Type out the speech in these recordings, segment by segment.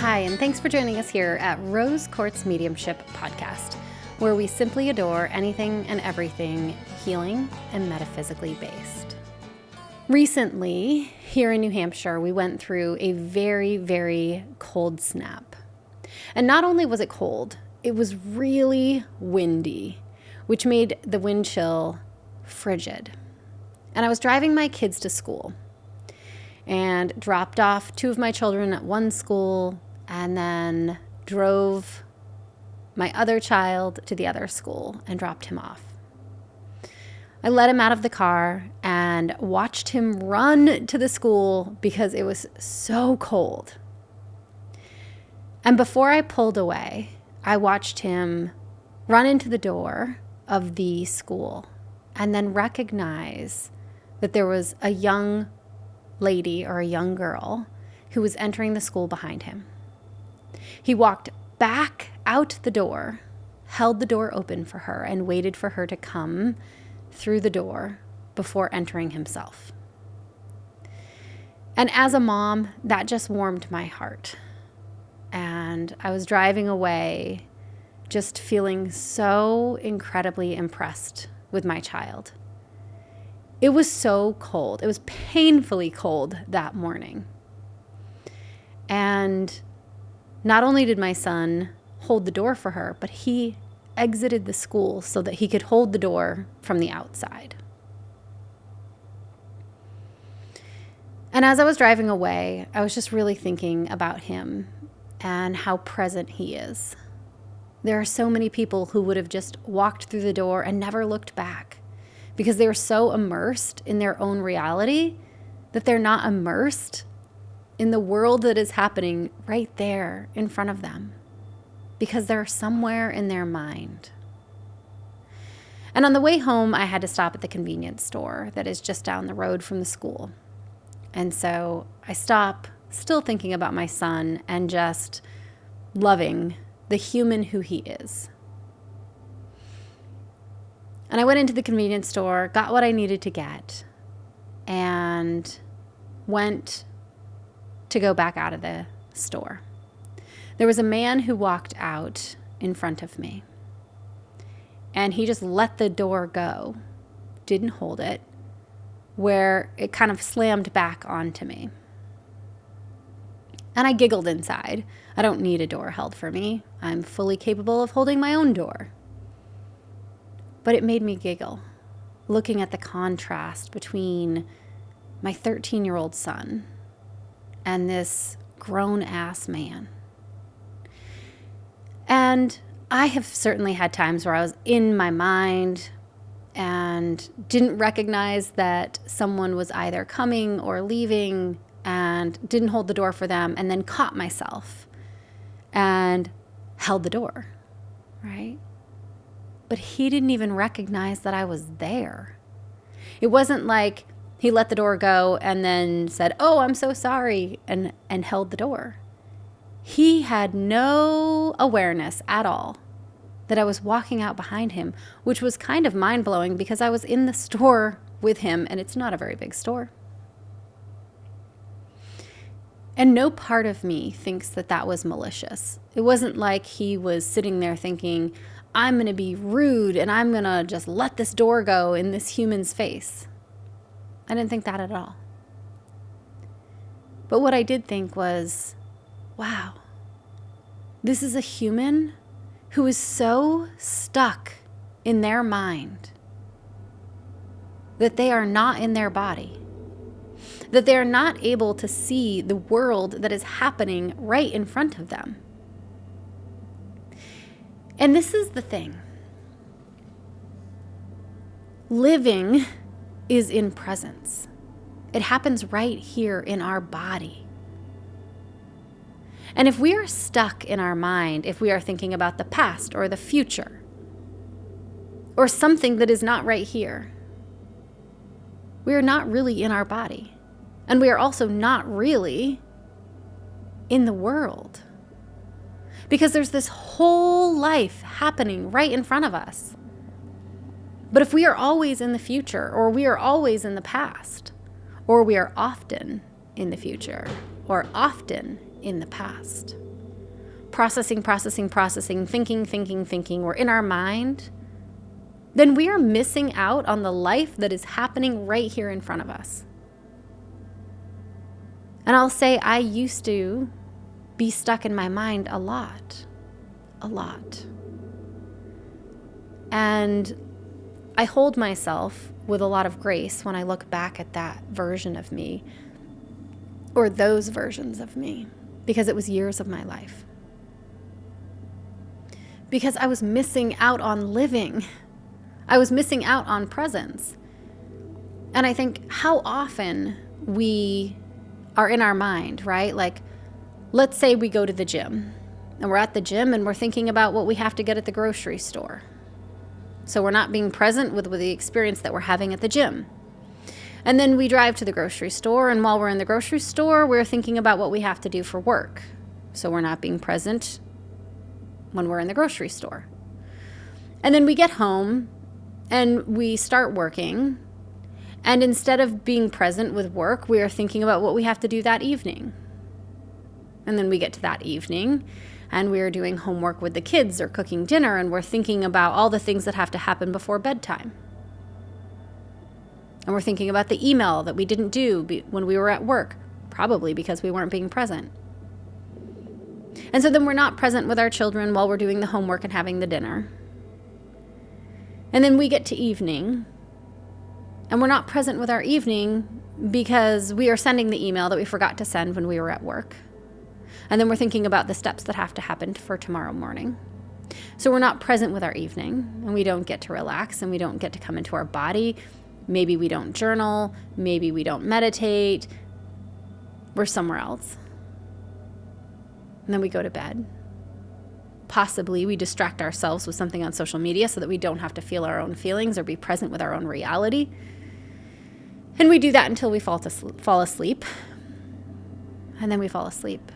Hi, and thanks for joining us here at Rose Quartz Mediumship podcast, where we simply adore anything and everything healing and metaphysically based. Recently, here in New Hampshire, we went through a very, very cold snap. And not only was it cold, it was really windy, which made the wind chill frigid. And I was driving my kids to school and dropped off two of my children at one school and then drove my other child to the other school and dropped him off. I let him out of the car and watched him run to the school because it was so cold. And before I pulled away, I watched him run into the door of the school and then recognize that there was a young lady or a young girl who was entering the school behind him. He walked back out the door, held the door open for her, and waited for her to come through the door before entering himself. And as a mom, that just warmed my heart. And I was driving away just feeling so incredibly impressed with my child. It was so cold. It was painfully cold that morning. And not only did my son hold the door for her, but he exited the school so that he could hold the door from the outside. And as I was driving away, I was just really thinking about him and how present he is. There are so many people who would have just walked through the door and never looked back because they were so immersed in their own reality that they're not immersed in the world that is happening right there in front of them because they're somewhere in their mind. And on the way home, I had to stop at the convenience store that is just down the road from the school. And so I stop, still thinking about my son and just loving the human who he is. And I went into the convenience store, got what I needed to get, and went to go back out of the store. There was a man who walked out in front of me, and he just let the door go, didn't hold it, where it kind of slammed back onto me. And I giggled inside. I don't need a door held for me. I'm fully capable of holding my own door. But it made me giggle, looking at the contrast between my 13-year-old son and this grown-ass man. And I have certainly had times where I was in my mind and didn't recognize that someone was either coming or leaving and didn't hold the door for them, and then caught myself and held the door, right? But he didn't even recognize that I was there. It wasn't like he let the door go and then said, "Oh, I'm so sorry," and held the door. He had no awareness at all that I was walking out behind him, which was kind of mind-blowing because I was in the store with him, and it's not a very big store. And no part of me thinks that that was malicious. It wasn't like he was sitting there thinking, "I'm going to be rude and I'm going to just let this door go in this human's face." I didn't think that at all. But what I did think was, wow, this is a human who is so stuck in their mind that they are not in their body, that they are not able to see the world that is happening right in front of them. And this is the thing. Living is in presence. It happens right here in our body. And if we are stuck in our mind, if we are thinking about the past or the future, or something that is not right here, we are not really in our body. And we are also not really in the world. Because there's this whole life happening right in front of us. But if we are always in the future, or we are always in the past, or we are often in the future, or often in the past, processing, thinking, we're in our mind, then we are missing out on the life that is happening right here in front of us. And I'll say I used to be stuck in my mind a lot. And I hold myself with a lot of grace when I look back at that version of me, or those versions of me, because it was years of my life. Because I was missing out on living. I was missing out on presence. And I think how often we are in our mind, right? Like, let's say we go to the gym, and we're at the gym and we're thinking about what we have to get at the grocery store. So we're not being present with the experience that we're having at the gym. And then we drive to the grocery store, and while we're in the grocery store, we're thinking about what we have to do for work. So we're not being present when we're in the grocery store. And then we get home and we start working, and instead of being present with work, we are thinking about what we have to do that evening. And then we get to that evening, and we're doing homework with the kids or cooking dinner, and we're thinking about all the things that have to happen before bedtime. And we're thinking about the email that we didn't do when we were at work, probably because we weren't being present. And so then we're not present with our children while we're doing the homework and having the dinner. And then we get to evening, and we're not present with our evening because we are sending the email that we forgot to send when we were at work. And then we're thinking about the steps that have to happen for tomorrow morning. So we're not present with our evening, and we don't get to relax, and we don't get to come into our body. Maybe we don't journal. Maybe we don't meditate. We're somewhere else. And then we go to bed. Possibly we distract ourselves with something on social media so that we don't have to feel our own feelings or be present with our own reality. And we do that until we fall asleep. And then we fall asleep.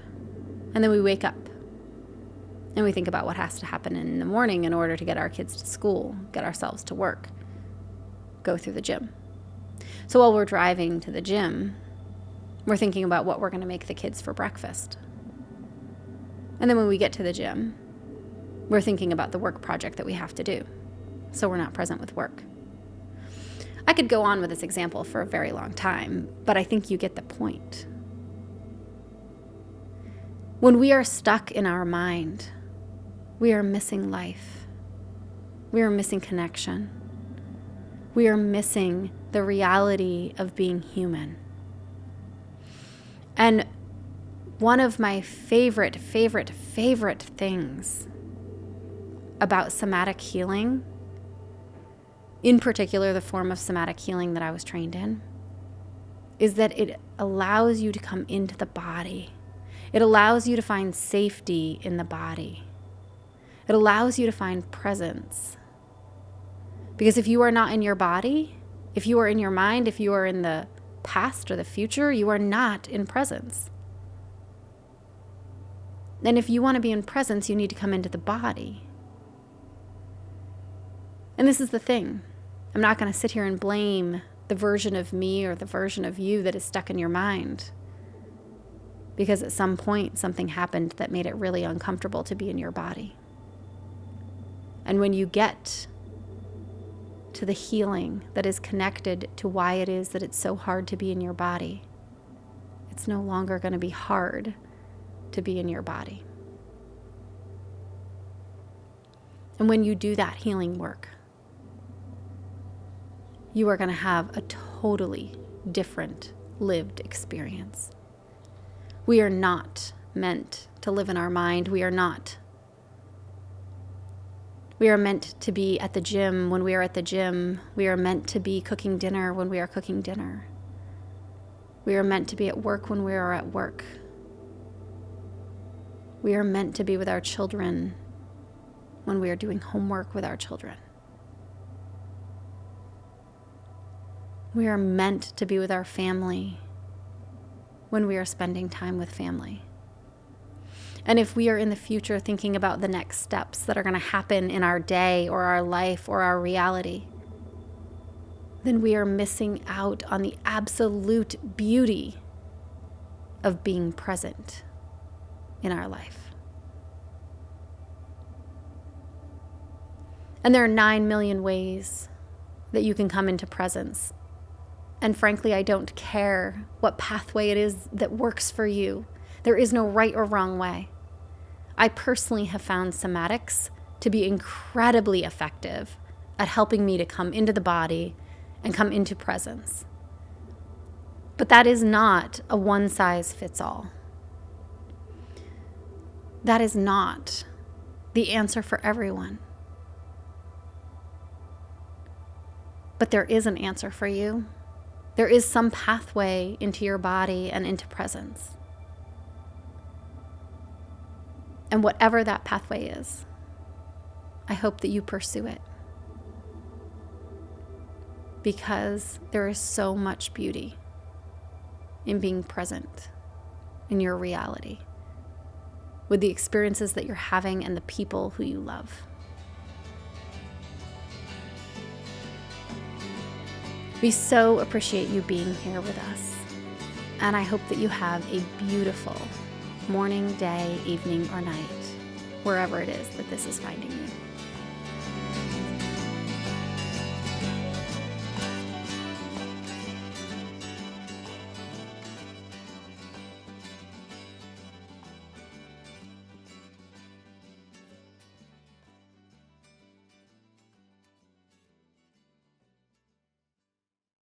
And then we wake up. And we think about what has to happen in the morning in order to get our kids to school, get ourselves to work, go through the gym. So while we're driving to the gym, we're thinking about what we're going to make the kids for breakfast. And then when we get to the gym, we're thinking about the work project that we have to do. So we're not present with work. I could go on with this example for a very long time, but I think you get the point. When we are stuck in our mind, we are missing life. We are missing connection. We are missing the reality of being human. And one of my favorite things about somatic healing, in particular the form of somatic healing that I was trained in, is that it allows you to come into the body. It allows you to find safety in the body. It allows you to find presence. Because if you are not in your body, if you are in your mind, if you are in the past or the future, you are not in presence. And if you want to be in presence, you need to come into the body. And this is the thing. I'm not going to sit here and blame the version of me or the version of you that is stuck in your mind. Because at some point, something happened that made it really uncomfortable to be in your body. And when you get to the healing that is connected to why it is that it's so hard to be in your body, it's no longer going to be hard to be in your body. And when you do that healing work, you are going to have a totally different lived experience. We are not meant to live in our mind. We are not. We are meant to be at the gym when we are at the gym. We are meant to be cooking dinner when we are cooking dinner. We are meant to be at work when we are at work. We are meant to be with our children when we are doing homework with our children. We are meant to be with our family when we are spending time with family. And if we are in the future thinking about the next steps that are going to happen in our day or our life or our reality, then we are missing out on the absolute beauty of being present in our life. And there are 9 million ways that you can come into presence. And frankly, I don't care what pathway it is that works for you. There is no right or wrong way. I personally have found somatics to be incredibly effective at helping me to come into the body and come into presence. But that is not a one-size-fits-all. That is not the answer for everyone. But there is an answer for you. There is some pathway into your body and into presence. And whatever that pathway is, I hope that you pursue it. Because there is so much beauty in being present in your reality with the experiences that you're having and the people who you love. We so appreciate you being here with us, and I hope that you have a beautiful morning, day, evening, or night, wherever it is that this is finding you.